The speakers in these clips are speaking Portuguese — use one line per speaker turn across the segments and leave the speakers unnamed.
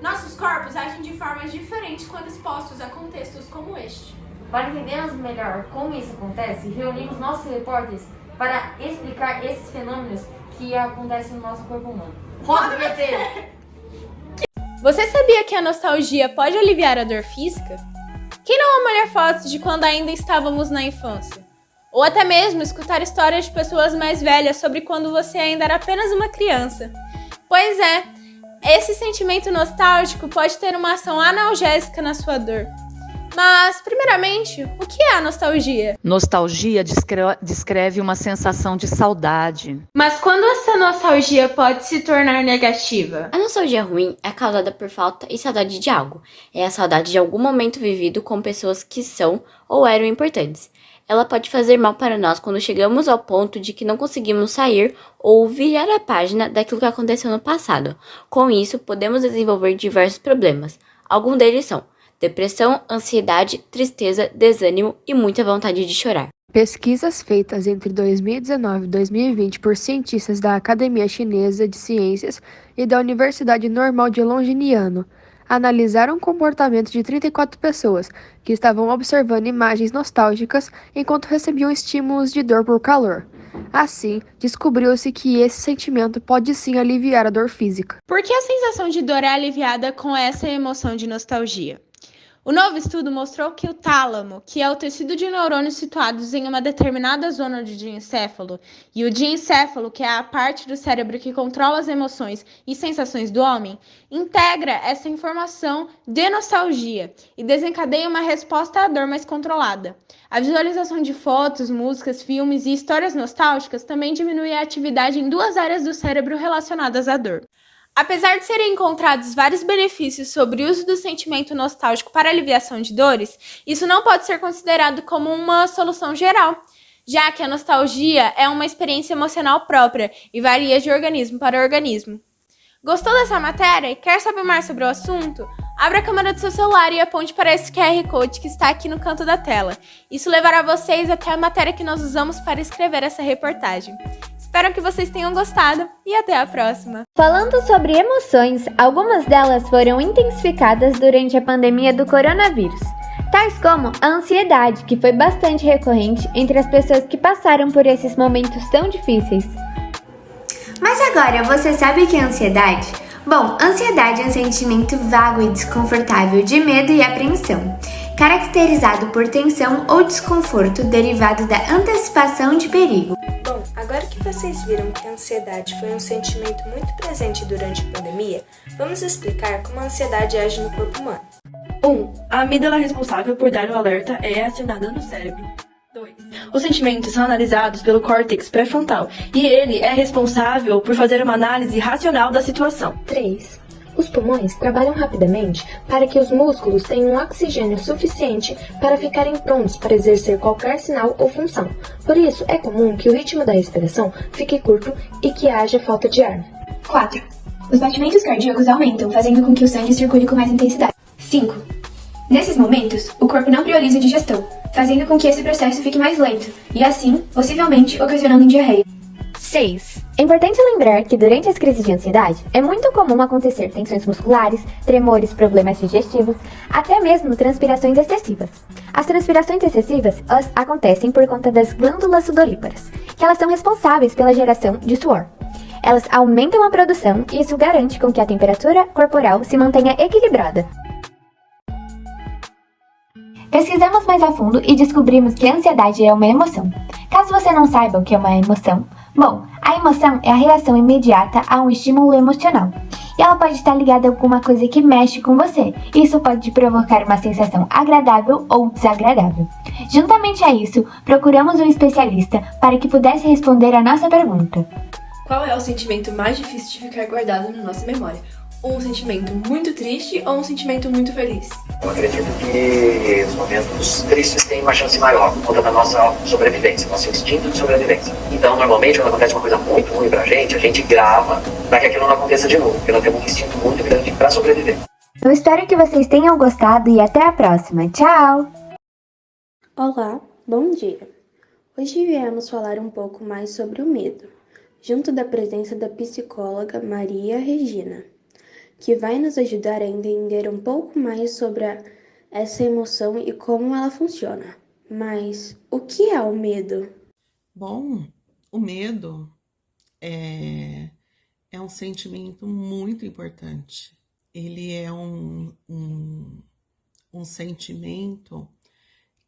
Nossos corpos agem de formas diferentes quando expostos a contextos como este.
Para entendermos melhor como isso acontece, reunimos nossos repórteres para explicar esses fenômenos que acontecem no nosso corpo humano. Roda o VT!
Você sabia que a nostalgia pode aliviar a dor física? Quem não ama olhar fotos de quando ainda estávamos na infância? Ou até mesmo escutar histórias de pessoas mais velhas sobre quando você ainda era apenas uma criança? Pois é, esse sentimento nostálgico pode ter uma ação analgésica na sua dor. Mas, primeiramente, o que é a nostalgia?
Nostalgia descreve uma sensação de saudade.
Mas quando essa nostalgia pode se tornar negativa?
A nostalgia ruim é causada por falta e saudade de algo. É a saudade de algum momento vivido com pessoas que são ou eram importantes. Ela pode fazer mal para nós quando chegamos ao ponto de que não conseguimos sair ou virar a página daquilo que aconteceu no passado. Com isso, podemos desenvolver diversos problemas. Alguns deles são depressão, ansiedade, tristeza, desânimo e muita vontade de chorar.
Pesquisas feitas entre 2019 e 2020 por cientistas da Academia Chinesa de Ciências e da Universidade Normal de Longiniano analisaram o comportamento de 34 pessoas que estavam observando imagens nostálgicas enquanto recebiam estímulos de dor por calor. Assim, descobriu-se que esse sentimento pode sim aliviar a dor física.
Por que a sensação de dor é aliviada com essa emoção de nostalgia? O novo estudo mostrou que o tálamo, que é o tecido de neurônios situados em uma determinada zona do diencéfalo, e o diencéfalo, que é a parte do cérebro que controla as emoções e sensações do homem, integra essa informação de nostalgia e desencadeia uma resposta à dor mais controlada. A visualização de fotos, músicas, filmes e histórias nostálgicas também diminui a atividade em duas áreas do cérebro relacionadas à dor. Apesar de serem encontrados vários benefícios sobre o uso do sentimento nostálgico para aliviação de dores, isso não pode ser considerado como uma solução geral, já que a nostalgia é uma experiência emocional própria e varia de organismo para organismo. Gostou dessa matéria e quer saber mais sobre o assunto? Abra a câmera do seu celular e aponte para esse QR Code que está aqui no canto da tela. Isso levará vocês até a matéria que nós usamos para escrever essa reportagem. Espero que vocês tenham gostado e até a próxima!
Falando sobre emoções, algumas delas foram intensificadas durante a pandemia do coronavírus, tais como a ansiedade, que foi bastante recorrente entre as pessoas que passaram por esses momentos tão difíceis.
Mas agora, você sabe o que é ansiedade? Bom, ansiedade é um sentimento vago e desconfortável de medo e apreensão, caracterizado por tensão ou desconforto derivado da antecipação de perigo.
Bom, agora que vocês viram que a ansiedade foi um sentimento muito presente durante a pandemia, vamos explicar como a ansiedade age no corpo humano.
1. A amígdala responsável por dar o alerta é acionada no cérebro. 2. Os sentimentos são analisados pelo córtex pré-frontal e ele é responsável por fazer uma análise racional da situação.
3. Os pulmões trabalham rapidamente para que os músculos tenham oxigênio suficiente para ficarem prontos para exercer qualquer sinal ou função. Por isso, é comum que o ritmo da respiração fique curto e que haja falta de ar.
4. Os batimentos cardíacos aumentam, fazendo com que o sangue circule com mais intensidade. 5. Nesses momentos, o corpo não prioriza a digestão, fazendo com que esse processo fique mais lento e, assim, possivelmente ocasionando diarreia.
6. É importante lembrar que durante as crises de ansiedade é muito comum acontecer tensões musculares, tremores, problemas digestivos, até mesmo transpirações excessivas. As transpirações excessivas elas acontecem por conta das glândulas sudoríparas, que elas são responsáveis pela geração de suor. Elas aumentam a produção e isso garante com que a temperatura corporal se mantenha equilibrada. Pesquisamos mais a fundo e descobrimos que a ansiedade é uma emoção. Caso você não saiba o que é uma emoção, bom, a emoção é a reação imediata a um estímulo emocional. E ela pode estar ligada a alguma coisa que mexe com você. Isso pode provocar uma sensação agradável ou desagradável. Juntamente a isso, procuramos um especialista para que pudesse responder a nossa pergunta.
Qual é o sentimento mais difícil de ficar guardado na nossa memória? Um sentimento muito triste ou um sentimento muito feliz?
Eu acredito que os momentos tristes têm uma chance maior por conta da nossa sobrevivência, nosso instinto de sobrevivência. Então, normalmente, quando acontece uma coisa muito ruim pra gente, a gente grava para que aquilo não aconteça de novo, porque nós temos um instinto muito grande para sobreviver.
Eu espero que vocês tenham gostado e até a próxima. Tchau!
Olá, bom dia! Hoje viemos falar um pouco mais sobre o medo, junto da presença da psicóloga Maria Regina. que vai nos ajudar a entender um pouco mais sobre essa emoção e como ela funciona. Mas o que é o medo?
Bom, o medo é um sentimento muito importante. Ele é um sentimento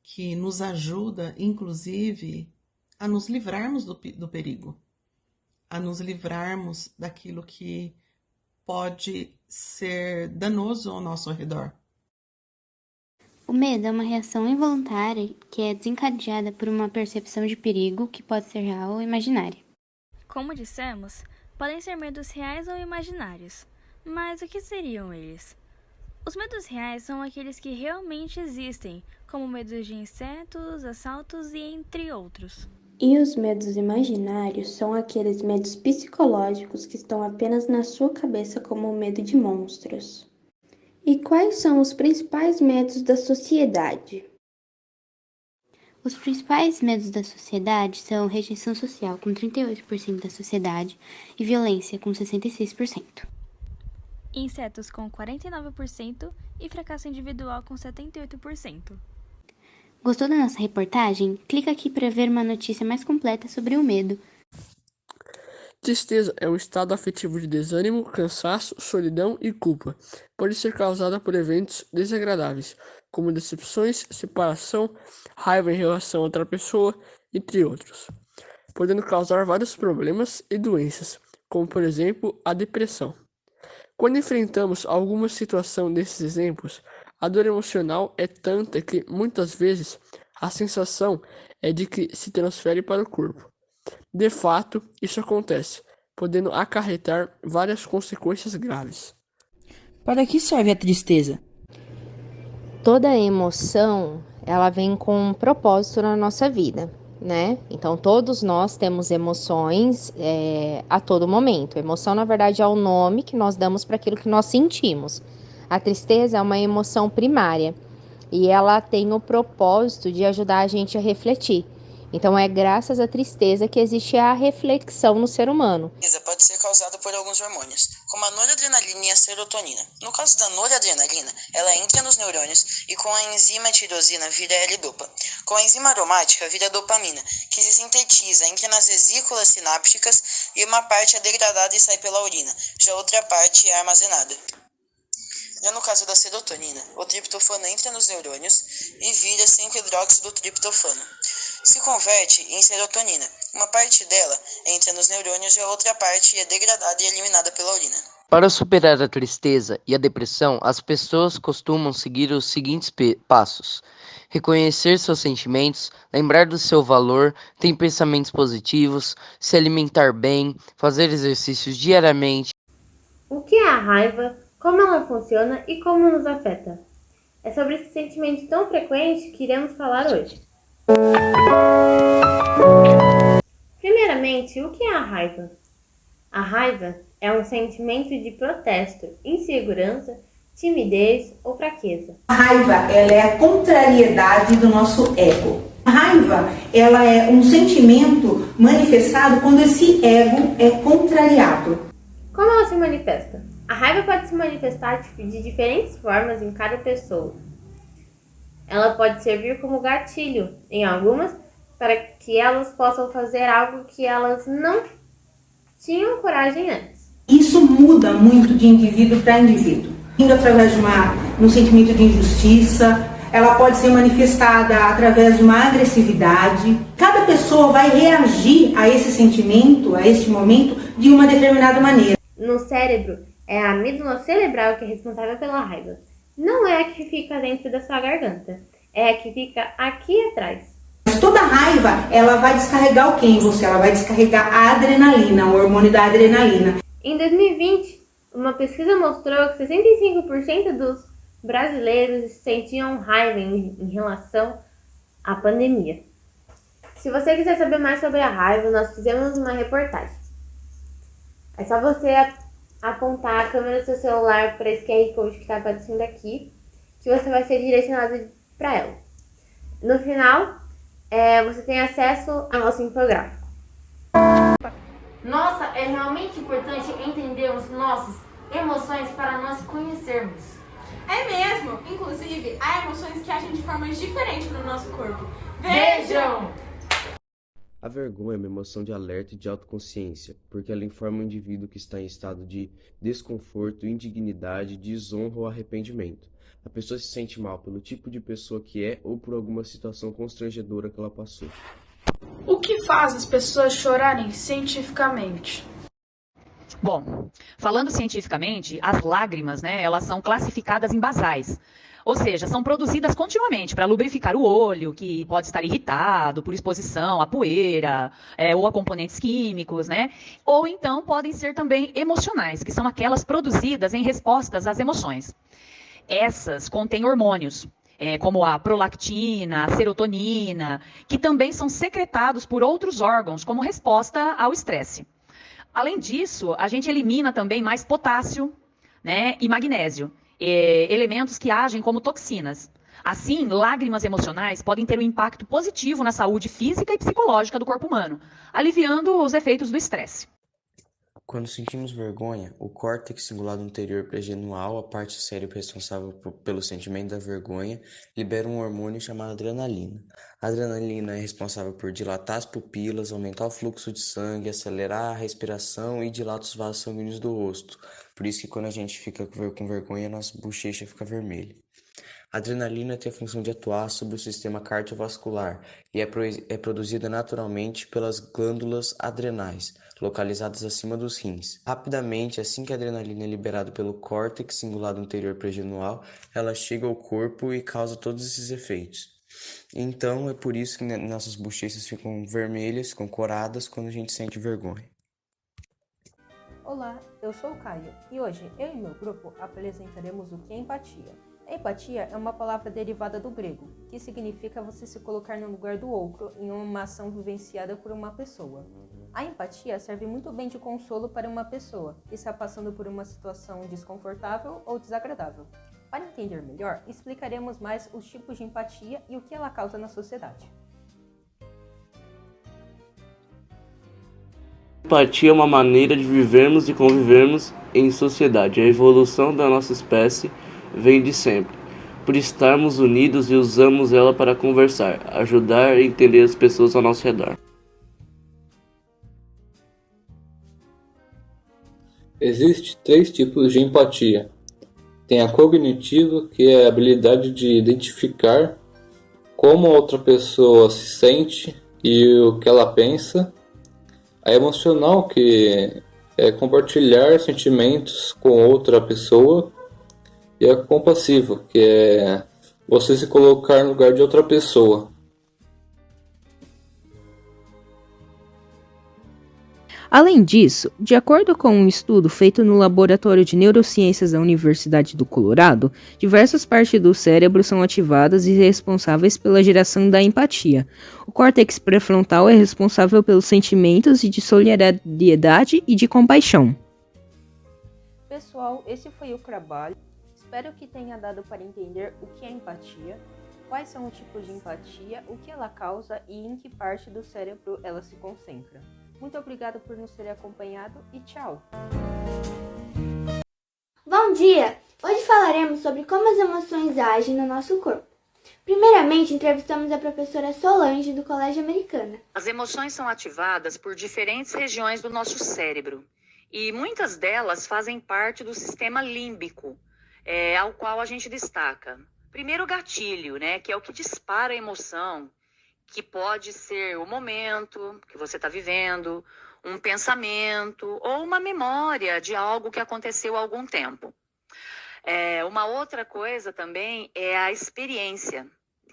que nos ajuda, inclusive, a nos livrarmos do perigo, a nos livrarmos daquilo que pode ser danoso ao nosso redor.
O medo é uma reação involuntária que é desencadeada por uma percepção de perigo que pode ser real ou imaginária.
Como dissemos, podem ser medos reais ou imaginários. Mas o que seriam eles? Os medos reais são aqueles que realmente existem, como medos de insetos, assaltos e entre outros.
E os medos imaginários são aqueles medos psicológicos que estão apenas na sua cabeça, como o medo de monstros. E quais são os principais medos da sociedade?
Os principais medos da sociedade são rejeição social, com 38% da sociedade, e violência, com 66%.
Insetos, com 49%, e fracasso individual, com 78%.
Gostou da nossa reportagem? Clica aqui para ver uma notícia mais completa sobre o medo.
Tristeza é um estado afetivo de desânimo, cansaço, solidão e culpa. Pode ser causada por eventos desagradáveis, como decepções, separação, raiva em relação a outra pessoa, entre outros, podendo causar vários problemas e doenças, como por exemplo a depressão. Quando enfrentamos alguma situação desses exemplos, a dor emocional é tanta que, muitas vezes, a sensação é de que se transfere para o corpo. De fato, isso acontece, podendo acarretar várias consequências graves.
Para que serve a tristeza?
Toda emoção, ela vem com um propósito na nossa vida, né? Então, todos nós temos emoções a todo momento. Emoção, na verdade, é o nome que nós damos para aquilo que nós sentimos. A tristeza é uma emoção primária e ela tem o propósito de ajudar a gente a refletir. Então, é graças à tristeza que existe a reflexão no ser humano.
A tristeza pode ser causada por alguns hormônios, como a noradrenalina e a serotonina. No caso da noradrenalina, ela entra nos neurônios e com a enzima tirosina vira L-dopa. Com a enzima aromática vira dopamina, que se sintetiza, entra nas vesículas sinápticas e uma parte é degradada e sai pela urina, já outra parte é armazenada. Já no caso da serotonina, o triptofano entra nos neurônios e vira 5-hidroxido-triptofano. Se converte em serotonina. Uma parte dela entra nos neurônios e a outra parte é degradada e eliminada pela urina.
Para superar a tristeza e a depressão, as pessoas costumam seguir os seguintes passos: reconhecer seus sentimentos, lembrar do seu valor, ter pensamentos positivos, se alimentar bem, fazer exercícios diariamente.
O que é a raiva? Como ela funciona e como nos afeta? É sobre esse sentimento tão frequente que iremos falar hoje. Primeiramente, o que é a raiva? A raiva é um sentimento de protesto, insegurança, timidez ou fraqueza.
A raiva, ela é a contrariedade do nosso ego. A raiva, ela é um sentimento manifestado quando esse ego é contrariado.
Como ela se manifesta? A raiva pode se manifestar de diferentes formas em cada pessoa. Ela pode servir como gatilho em algumas para que elas possam fazer algo que elas não tinham coragem antes.
Isso muda muito de indivíduo para indivíduo. Indo através de um sentimento de injustiça, ela pode ser manifestada através de uma agressividade. Cada pessoa vai reagir a esse sentimento, a esse momento, de uma determinada maneira.
No cérebro, é a amígdala cerebral que é responsável pela raiva. Não é a que fica dentro da sua garganta, é a que fica aqui atrás.
Mas toda raiva, ela vai descarregar o que em você? Ela vai descarregar a adrenalina, o hormônio da adrenalina.
Em 2020, uma pesquisa mostrou que 65% dos brasileiros sentiam raiva em relação à pandemia. Se você quiser saber mais sobre a raiva, nós fizemos uma reportagem. É só você apontar a câmera do seu celular para esse QR Code que está aparecendo aqui, que você vai ser direcionado para ela. No final, você tem acesso ao nosso infográfico. Nossa, é realmente importante entendermos nossos emoções para nós conhecermos.
É mesmo! Inclusive, há emoções que agem de formas diferentes no nosso corpo.
Vejam!
A vergonha é uma emoção de alerta e de autoconsciência, porque ela informa o indivíduo que está em estado de desconforto, indignidade, desonra ou arrependimento. A pessoa se sente mal pelo tipo de pessoa que é ou por alguma situação constrangedora que ela passou.
O que faz as pessoas chorarem cientificamente?
Bom, falando cientificamente, as lágrimas, elas são classificadas em basais. Ou seja, são produzidas continuamente para lubrificar o olho, que pode estar irritado por exposição à poeira, ou a componentes químicos, Ou então podem ser também emocionais, que são aquelas produzidas em respostas às emoções. Essas contêm hormônios, como a prolactina, a serotonina, que também são secretados por outros órgãos como resposta ao estresse. Além disso, a gente elimina também mais potássio, e magnésio, elementos que agem como toxinas. Assim, lágrimas emocionais podem ter um impacto positivo na saúde física e psicológica do corpo humano, aliviando os efeitos do estresse.
Quando sentimos vergonha, o córtex cingulado anterior pré-genual, a parte do cérebro responsável pelo sentimento da vergonha, libera um hormônio chamado adrenalina. A adrenalina é responsável por dilatar as pupilas, aumentar o fluxo de sangue, acelerar a respiração e dilata os vasos sanguíneos do rosto. Por isso que quando a gente fica com vergonha, nossa bochecha fica vermelha. A adrenalina tem a função de atuar sobre o sistema cardiovascular e é produzida naturalmente pelas glândulas adrenais, localizadas acima dos rins. Rapidamente, assim que a adrenalina é liberada pelo córtex cingulado anterior pré-genual, ela chega ao corpo e causa todos esses efeitos. Então, é por isso que nossas bochechas ficam vermelhas, ficam coradas quando a gente sente vergonha.
Olá, eu sou o Caio e hoje eu e meu grupo apresentaremos o que é empatia. A empatia é uma palavra derivada do grego, que significa você se colocar no lugar do outro em uma ação vivenciada por uma pessoa. A empatia serve muito bem de consolo para uma pessoa que está passando por uma situação desconfortável ou desagradável. Para entender melhor, explicaremos mais os tipos de empatia e o que ela causa na sociedade.
Empatia é uma maneira de vivermos e convivermos em sociedade. A evolução da nossa espécie vem de sempre, por estarmos unidos e usamos ela para conversar, ajudar e entender as pessoas ao nosso redor.
Existem 3 tipos de empatia. Tem a cognitiva, que é a habilidade de identificar como a outra pessoa se sente e o que ela pensa. A emocional, que é compartilhar sentimentos com outra pessoa. E a compassiva, que é você se colocar no lugar de outra pessoa.
Além disso, de acordo com um estudo feito no Laboratório de Neurociências da Universidade do Colorado, diversas partes do cérebro são ativadas e responsáveis pela geração da empatia. O córtex pré-frontal é responsável pelos sentimentos de solidariedade e de compaixão.
Pessoal, esse foi o trabalho. Espero que tenha dado para entender o que é empatia, quais são os tipos de empatia, o que ela causa e em que parte do cérebro ela se concentra. Muito obrigado por nos ter acompanhado e tchau!
Bom dia! Hoje falaremos sobre como as emoções agem no nosso corpo. Primeiramente, entrevistamos a professora Solange, do Colégio Americana.
As emoções são ativadas por diferentes regiões do nosso cérebro e muitas delas fazem parte do sistema límbico, ao qual a gente destaca. Primeiro o gatilho, que é o que dispara a emoção, que pode ser o momento que você está vivendo, um pensamento ou uma memória de algo que aconteceu há algum tempo. Uma outra coisa também é a experiência,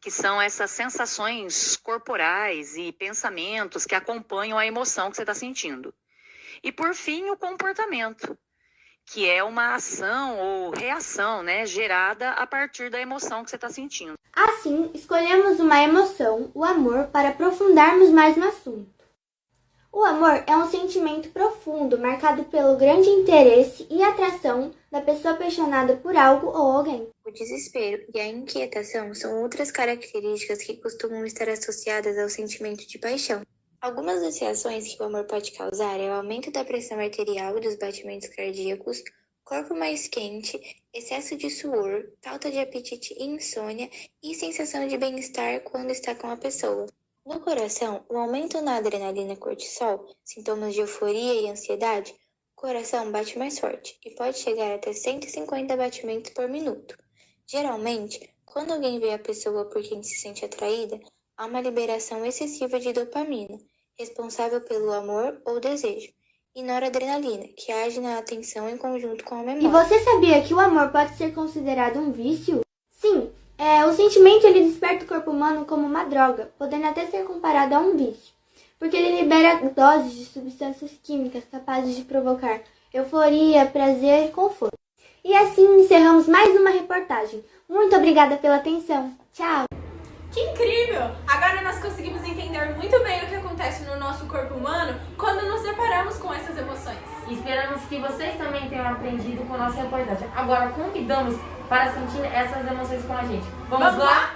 que são essas sensações corporais e pensamentos que acompanham a emoção que você está sentindo. E por fim, o comportamento, que é uma ação ou reação, gerada a partir da emoção que você está sentindo.
Assim, escolhemos uma emoção, o amor, para aprofundarmos mais no assunto. O amor é um sentimento profundo, marcado pelo grande interesse e atração da pessoa apaixonada por algo ou alguém.
O desespero e a inquietação são outras características que costumam estar associadas ao sentimento de paixão. Algumas das reações que o amor pode causar é o aumento da pressão arterial e dos batimentos cardíacos, corpo mais quente, excesso de suor, falta de apetite e insônia e sensação de bem-estar quando está com a pessoa. No coração, o aumento na adrenalina e cortisol, sintomas de euforia e ansiedade, o coração bate mais forte e pode chegar até 150 batimentos por minuto. Geralmente, quando alguém vê a pessoa por quem se sente atraída, há uma liberação excessiva de dopamina, responsável pelo amor ou desejo, e noradrenalina, que age na atenção em conjunto com a memória.
E você sabia que o amor pode ser considerado um vício? Sim, o sentimento ele desperta o corpo humano como uma droga, podendo até ser comparado a um vício, porque ele libera doses de substâncias químicas capazes de provocar euforia, prazer e conforto. E assim encerramos mais uma reportagem. Muito obrigada pela atenção. Tchau!
Que incrível! Agora nós conseguimos entender muito bem o que acontece no nosso corpo humano quando nos deparamos com essas emoções.
Esperamos que vocês também tenham aprendido com a nossa reportagem. Agora convidamos para sentir essas emoções com a gente. Vamos lá?